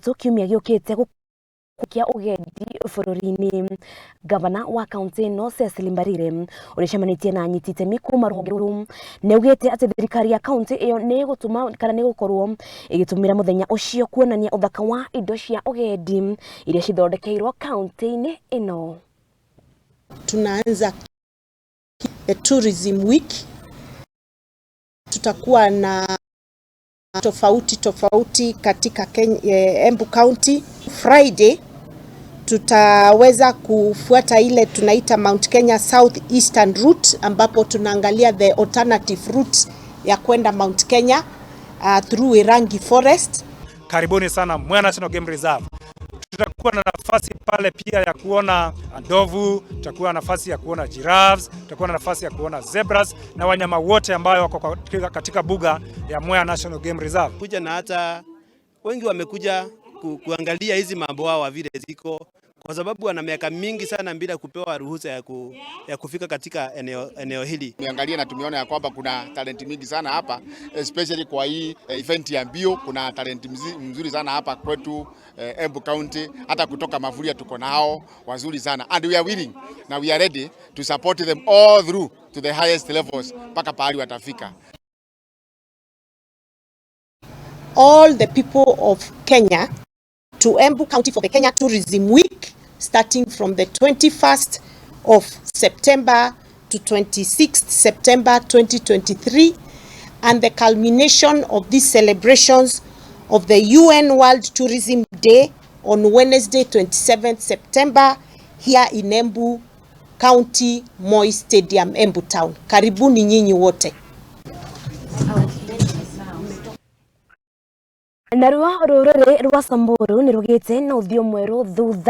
kiumia giukite kia Ugendi bururi-ini. Gavana wa Kaunti no Cecily mbarire ucemanitie na anyiti itemi kuma ruhonge niaugite ati thirikari ya Kaunti iyo niigutuma kana niigukoruo igitumira muthenya ucio kuonania uthaka wa indo cia Ugendi iria cithondekeiruo kaunti-ini ino. Tunaanza the tourism week. Tutakuwa na tofauti katika Embu County. Friday tutaweza kufuata ile tunaita Mount Kenya South Eastern route, ambapo tunaangalia the alternative route ya kwenda Mount Kenya through Irangi Forest. Karibuni sana Mwea National Game Reserve. Tutakuwa na nafasi pale pia ya kuona ndovu, tutakuwa na nafasi ya kuona giraffes, tutakuwa na nafasi ya kuona zebras na wanyama wote ambao wako katika buga ya Mwea National Game Reserve. Kuja na hata wengi wamekuja kuangalia hizi mambo hao vile ziko, kwa sababu wana miaka mingi sana bila kupewa ruhusa ya kufika katika eneo hili. Tumeangalia na tumeona ya kwamba kuna talent mingi sana hapa, especially kwa hii event ya mbio. Kuna talent mzuri sana hapa kwetu Embu County, hata kutoka Mavuria tuko nao wazuri sana, and we are willing na we are ready to support them all through to the highest levels mpaka pahali watafika. All the people of Kenya to Embu County for the Kenya Tourism Week, starting from the 21st of September to 26th September 2023, and the culmination of these celebrations of the UN World Tourism Day on Wednesday 27th September here in Embu County, Moi Stadium, Embu Town. Karibuni nyinyi wote. Narua rurere rwa Samburu nirugite na uthio mweru thutha